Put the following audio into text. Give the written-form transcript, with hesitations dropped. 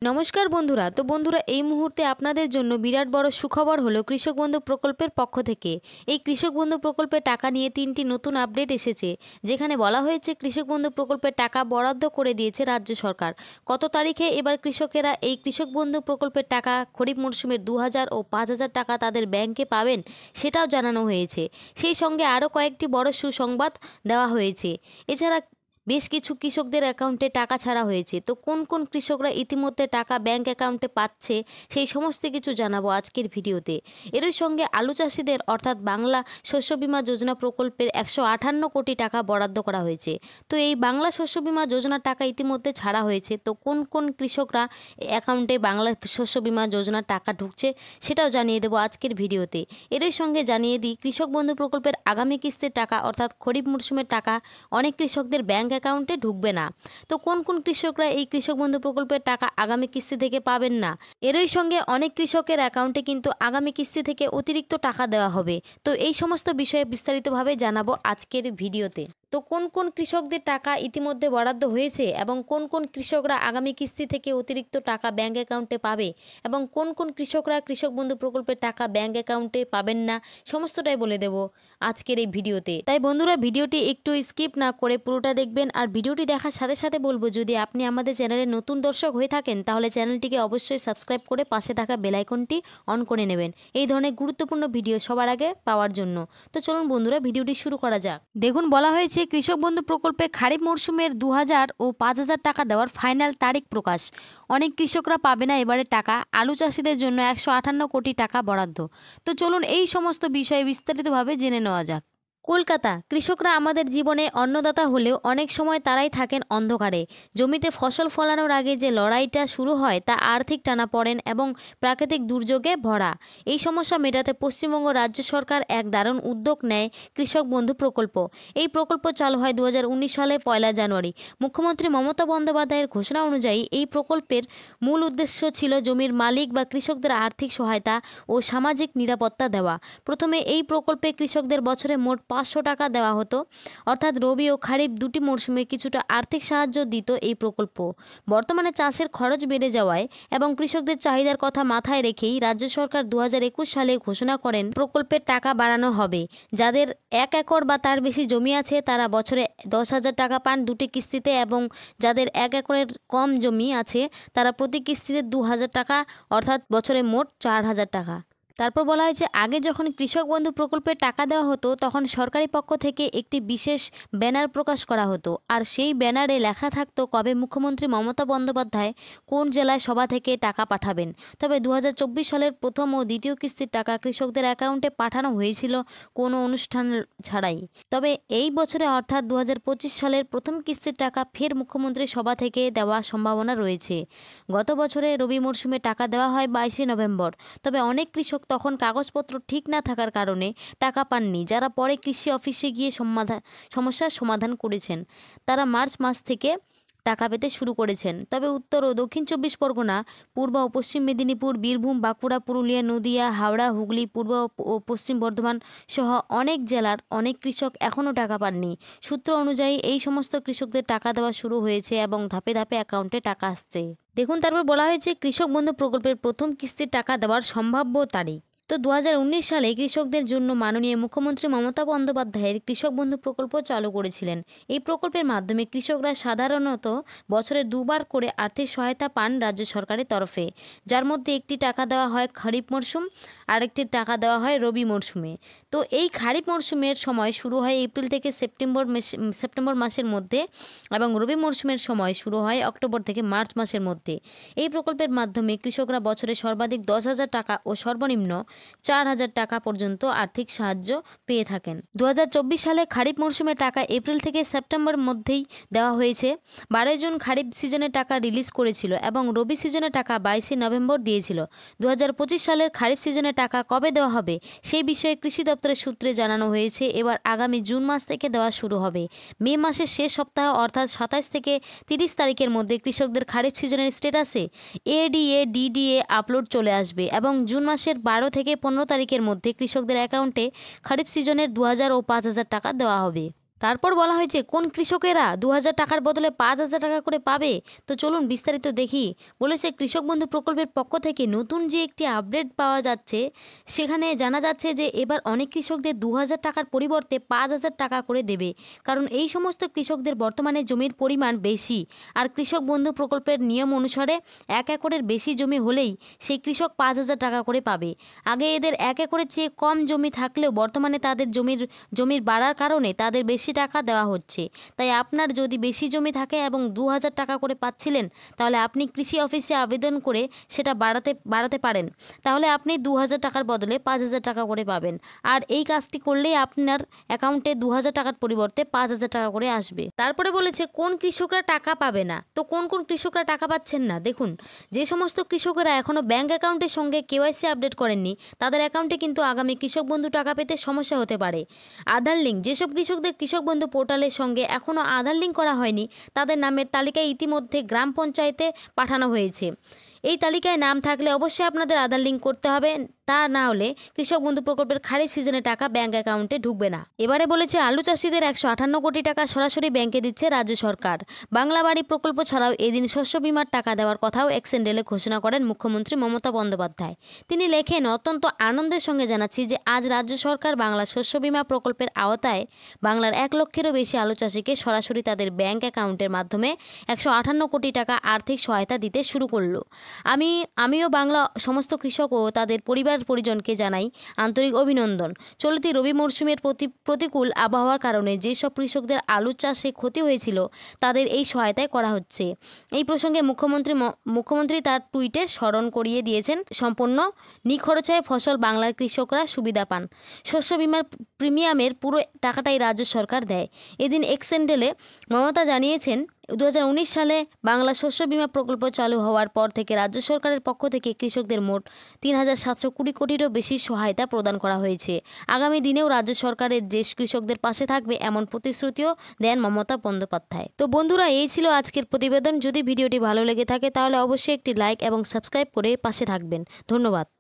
নমস্কার বন্ধুরা। তো বন্ধুরা, এই মুহূর্তে আপনাদের জন্য বিরাট বড় সুখবর হলো কৃষক বন্ধু প্রকল্পের পক্ষ থেকে। এই কৃষক বন্ধু প্রকল্পের টাকা নিয়ে 3টি নতুন আপডেট এসেছে, যেখানে বলা হয়েছে কৃষক বন্ধু প্রকল্পের টাকা বরাদ্দ করে দিয়েছে রাজ্য সরকার। কত তারিখে এবার কৃষকেরা এই কৃষক বন্ধু প্রকল্পের টাকা খরিফ মরশুমের 2000 ও 5000 টাকা তাদের ব্যাংকে পাবেন, সেটাও জানানো হয়েছে। সেই সঙ্গে আরও কয়েকটি বড় সুসংবাদ দেওয়া হয়েছে। এছাড়া বেশ কিছু কৃষকদের অ্যাকাউন্টে টাকা ছাড়া হয়েছে। তো কোন কোন কৃষকরা ইতিমধ্যে টাকা ব্যাংক অ্যাকাউন্টে পাচ্ছে, সেই সমস্ত কিছু জানাবো আজকের ভিডিওতে। এরই সঙ্গে আলু চাষিদের অর্থাৎ বাংলা শস্য বীমা যোজনা প্রকল্পের 158 কোটি টাকা বরাদ্দ করা হয়েছে। তো এই বাংলা শস্য বীমা যোজনার টাকা ইতিমধ্যে ছাড়া হয়েছে। তো কোন কোন কৃষকরা অ্যাকাউন্টে বাংলা শস্য বীমা যোজনার টাকা ঢুকছে, সেটাও জানিয়ে দেবো আজকের ভিডিওতে। এরই সঙ্গে জানিয়ে দিই, কৃষক বন্ধু প্রকল্পের আগামী কিস্তির টাকা অর্থাৎ খরিফ মরশুমের টাকা অনেক কৃষকদের ব্যাংক অ্যাকাউন্টে ঢুকবে না। তো কোন কোন কৃষকরা এই কৃষক বন্ধু প্রকল্পের টাকা আগামী কিস্তি থেকে পাবেন না। এরই সঙ্গে অনেক কৃষকের অ্যাকাউন্টে কিন্তু আগামী কিস্তি থেকে অতিরিক্ত টাকা দেওয়া হবে। তো এই সমস্ত বিষয়ে বিস্তারিতভাবে জানাবো আজকের ভিডিওতে। তো কোন কোন কৃষকদের টাকা ইতিমধ্যে বরাদ্দ হয়েছে এবং কোন কোন কৃষকরা আগামী কিস্তি থেকে অতিরিক্ত টাকা ব্যাংক অ্যাকাউন্টে পাবে এবং কোন কোন কৃষকরা কৃষক বন্ধু প্রকল্পের টাকা ব্যাংক অ্যাকাউন্টে পাবেন না, সমস্তটাই বলে দেব আজকের এই ভিডিওতে। তাই বন্ধুরা, ভিডিওটি একটু স্কিপ না করে পুরোটা দেখবেন। আর ভিডিওটি দেখার সাথে সাথে বলবো, যদি আপনি আমাদের চ্যানেলের নতুন দর্শক হয়ে থাকেন তাহলে চ্যানেলটিকে অবশ্যই সাবস্ক্রাইব করে পাশে থাকা বেল আইকনটি অন করে নেবেন, এই ধরনের গুরুত্বপূর্ণ ভিডিও সবার আগে পাওয়ার জন্য। তো চলুন বন্ধুরা, ভিডিওটি শুরু করা যাক। দেখুন, বলা হয়েছে কৃষক বন্ধু প্রকল্পে খারিফ মরশুমের 2000 ও 5000 টাকা দেওয়ার ফাইনাল তারিখ প্রকাশ। অনেক কৃষকরা পাবে না এবারে টাকা। আলু চাষিদের জন্য 158 কোটি টাকা বরাদ্দ। তো চলুন এই সমস্ত বিষয়ে বিস্তারিতভাবে জেনে নেওয়া যাক। কলকাতা। কৃষকরা আমাদের জীবনে অন্নদাতা হলেও অনেক সময় তারাই থাকেন অন্ধকারে। জমিতে ফসল ফলানোর আগে যে লড়াইটা শুরু হয় তা আর্থিক টানাপোড়েন এবং প্রাকৃতিক দুর্যোগে ভরা। এই সমস্যা মেটাতে পশ্চিমবঙ্গ রাজ্য সরকার এক দারুণ উদ্যোগ নেয়, কৃষক বন্ধু প্রকল্প। এই প্রকল্প চালু হয় 2019 সালে 1 জানুয়ারি। মুখ্যমন্ত্রী মমতা বন্দ্যোপাধ্যায়ের ঘোষণা অনুযায়ী এই প্রকল্পের মূল উদ্দেশ্য ছিল জমির মালিক বা কৃষকদের আর্থিক সহায়তা ও সামাজিক নিরাপত্তা দেওয়া। প্রথমে এই প্রকল্পে কৃষকদের বছরে মোট 500 টাকা দেওয়া হতো, অর্থাৎ রবি ও খারিফ দুটি মরশুমে কিছুটা আর্থিক সাহায্য দিত এই প্রকল্প। বর্তমানে চাষের খরচ বেড়ে যাওয়ায় এবং কৃষকদের চাহিদার কথা মাথায় রেখেই রাজ্য সরকার 2021 সালে ঘোষণা করেন প্রকল্পের টাকা বাড়ানো হবে। যাদের 1 একর বা তার বেশি জমি আছে তারা বছরে 10,000 টাকা পান দুটি কিস্তিতে, এবং যাদের 1 একরের কম জমি আছে তারা প্রতি কিস্তিতে 2,000 টাকা, অর্থাৎ বছরে মোট 4,000 টাকা। তারপর বলা হয়েছে, আগে যখন কৃষক বন্ধু প্রকল্পে টাকা দেওয়া হতো তখন সরকারি পক্ষ থেকে একটি বিশেষ ব্যানার প্রকাশ করা হতো, আর সেই ব্যানারে লেখা থাকতো কবে মুখ্যমন্ত্রী মমতা বন্দ্যোপাধ্যায় কোন জেলায় সভা থেকে টাকা পাঠাবেন। তবে 2024 সালের প্রথম ও দ্বিতীয় কিস্তির টাকা কৃষকদের অ্যাকাউন্টে পাঠানো হয়েছিল কোনো অনুষ্ঠান ছাড়াই। তবে এই বছরে অর্থাৎ 2025 সালের প্রথম কিস্তির টাকা ফের মুখ্যমন্ত্রীর সভা থেকে দেওয়ার সম্ভাবনা রয়েছে। গত বছরে রবি মরশুমে টাকা দেওয়া হয় 22 নভেম্বর। তবে অনেক কৃষক তখন কাগজপত্র ঠিক না থাকার কারণে টাকা পাননি। যারা পরে কৃষি অফিসে গিয়ে সমস্যার সমাধান করেছেন তারা মার্চ মাস থেকে টাকা পেতে শুরু করেছেন। তবে উত্তর ও দক্ষিণ 24 পরগনা, পূর্ব ও পশ্চিম মেদিনীপুর, বীরভূম, বাঁকুড়া, পুরুলিয়া, নদিয়া, হাওড়া, হুগলি, পূর্ব ও পশ্চিম বর্ধমান সহ অনেক জেলার অনেক কৃষক এখনও টাকা পাননি। সূত্র অনুযায়ী এই সমস্ত কৃষকদের টাকা দেওয়া শুরু হয়েছে এবং ধাপে ধাপে অ্যাকাউন্টে টাকা আসছে। দেখুন, তারপর বলা হয়েছে কৃষক বন্ধু প্রকল্পের প্রথম কিস্তির টাকা দেওয়ার সম্ভাব্য তারিখ। তো 2019 সালে কৃষকদের জন্য মাননীয় মুখ্যমন্ত্রী মমতা বন্দ্যোপাধ্যায়ের কৃষক বন্ধু প্রকল্প চালু করেছিলেন। এই প্রকল্পের মাধ্যমে কৃষকরা সাধারণত বছরে 2বার করে আর্থিক সহায়তা পান রাজ্য সরকারের তরফে, যার মধ্যে একটি টাকা দেওয়া হয় খরিফ মরশুম, আরেকটি টাকা দেওয়া হয় রবি মরশুমে। তো এই খারিফ মরশুমের সময় শুরু হয় এপ্রিল থেকে সেপ্টেম্বর মাসের মধ্যে, এবং রবি মরশুমের সময় শুরু হয় অক্টোবর থেকে মার্চ মাসের মধ্যে। এই প্রকল্পের মাধ্যমে কৃষকরা বছরে সর্বাধিক 10,000 টাকা ও সর্বনিম্ন 4,000 টাকা পর্যন্ত আর্থিক সাহায্য পেয়ে থাকেন। 2024 সালে খারিফ মরশুমে টাকা এপ্রিল থেকে সেপ্টেম্বর মধ্যেই দেওয়া হয়েছে। 12 জুন খারিফ সিজনের টাকা রিলিজ করেছিল এবং রবি সিজনের টাকা 22 নভেম্বর দিয়েছিল। 2025 সালের খারিফ সিজনের টাকা কবে দেওয়া হবে সেই বিষয়ে কৃষি দপ্তরের সূত্রে জানানো হয়েছে এবার আগামী জুন মাস থেকে দেওয়া শুরু হবে। মে মাসের শেষ সপ্তাহ অর্থাৎ 27 থেকে 30 তারিখের মধ্যে কৃষকদের খারিফ সিজনের স্ট্যাটাসে এডিএ ডিডিএ আপলোড চলে আসবে এবং জুন মাসের 12 থেকে 15 তারিখের মধ্যে কৃষকদের অ্যাকাউন্টে খরিফ সিজনের 2,000 ও 5,000 টাকা দেওয়া হবে। তারপর বলা হয়েছে কোন কৃষকেরা ২,০০০ টাকার বদলে ৫,০০০ টাকা করে পাবে। তো চলুন বিস্তারিত দেখি। বলেছে কৃষক বন্ধু প্রকল্পের পক্ষ থেকে নতুন যে একটি আপডেট পাওয়া যাচ্ছে, সেখানে জানা যাচ্ছে যে এবার অনেক কৃষকদের ২,০০০ টাকার পরিবর্তে ৫,০০০ টাকা করে দেবে। কারণ এই সমস্ত কৃষকদের বর্তমানে জমির পরিমাণ বেশি, আর কৃষক বন্ধু প্রকল্পের নিয়ম অনুসারে ১ একরের বেশি জমি হলেই সেই কৃষক ৫,০০০ টাকা করে পাবে। আগে এদের ১ একরের চেয়ে কম জমি থাকলেও বর্তমানে তাদের জমির বাড়ার কারণে তাদের বেশি টাকা দেওয়া হচ্ছে। তাই আপনার যদি বেশি জমি থাকে এবং ২,০০০ টাকা করে পাচ্ছিলেন, তাহলে আপনি কৃষি অফিসে আবেদন করে সেটা বাড়াতে পারেন। তাহলে আপনি ২,০০০ টাকার বদলে ৫,০০০ টাকা করে পাবেন। আর এই কাজটি করলেই আপনার অ্যাকাউন্টে ২,০০০ টাকার পরিবর্তে ৫,০০০ টাকা করে আসবে। তারপরে বলেছে কোন কৃষকরা টাকা পাবে না। তো কোন কৃষকরা টাকা পাচ্ছেন না, দেখুন। যে সমস্ত কৃষকেরা এখনও ব্যাঙ্ক অ্যাকাউন্টের সঙ্গে কেওয়াইসি আপডেট করেননি, তাদের অ্যাকাউন্টে কিন্তু আগামী কৃষক বন্ধু টাকা পেতে সমস্যা হতে পারে। আধার লিঙ্ক, যেসব কৃষকদের কৃষক বন্ধু পোর্টালের সঙ্গে এখনও আধার লিঙ্ক করা হয়নি, তাদের নামের তালিকায় ইতিমধ্যে গ্রাম পঞ্চায়েতে পাঠানো হয়েছে। এই তালিকায় নাম থাকলে অবশ্যই আপনাদের আধার লিঙ্ক করতে হবে, তা না হলে কৃষক বন্ধু প্রকল্পের খারিফ সিজনে টাকা ব্যাঙ্ক অ্যাকাউন্টে ঢুকবে না। এবারে বলেছে আলু চাষিদের ১৫৮ কোটি টাকা সরাসরি ব্যাংকে দিচ্ছে রাজ্য সরকার। বাংলা বাড়ি প্রকল্প ছাড়াও এদিন শস্য বিমার টাকা দেওয়ার কথাও এক্সেন্ডেলে ঘোষণা করেন মুখ্যমন্ত্রী মমতা বন্দ্যোপাধ্যায়। তিনি লেখেন, অত্যন্ত আনন্দের সঙ্গে জানাচ্ছি যে আজ রাজ্য সরকার বাংলা শস্য বিমা প্রকল্পের আওতায় বাংলার ১ লক্ষেরও বেশি আলু চাষিকে সরাসরি তাদের ব্যাংক অ্যাকাউন্টের মাধ্যমে ১৫৮ কোটি টাকা আর্থিক সহায়তা দিতে শুরু করলো। আমিও বাংলা সমস্ত কৃষক ও তাদের পরিজনকে জানাই আন্তরিক অভিনন্দন। চলতি রবি মরশুমের প্রতিকূল আবহাওয়ার কারণে যেসব কৃষকদের আলু চাষে ক্ষতি হয়েছিল, তাদের এই সহায়তায় করা হচ্ছে। এই প্রসঙ্গে মুখ্যমন্ত্রী তার টুইটে স্মরণ করিয়ে দিয়েছেন, সম্পূর্ণ নিখরচায় ফসল বাংলার কৃষকরা সুবিধা পান। শস্য বিমার প্রিমিয়ামের পুরো টাকাটাই রাজ্য সরকার দেয়। এদিন এক্সেন্ডেলে মমতা জানিয়েছেন, ২০১৯ সালে বাংলা শস্য বিমা প্রকল্প চালু হওয়ার পর থেকে রাজ্য সরকারের পক্ষ থেকে কৃষকদের মোট ৩,৭২০ কোটিরও বেশি সহায়তা প্রদান করা হয়েছে। আগামী দিনেও রাজ্য সরকারের যে কৃষকদের পাশে থাকবে এমন প্রতিশ্রুতিও দেন মমতা বন্দ্যোপাধ্যায়। তো বন্ধুরা, এই ছিল আজকের প্রতিবেদন। যদি ভিডিওটি ভালো লেগে থাকে তাহলে অবশ্যই একটি লাইক এবং সাবস্ক্রাইব করে পাশে থাকবেন। ধন্যবাদ।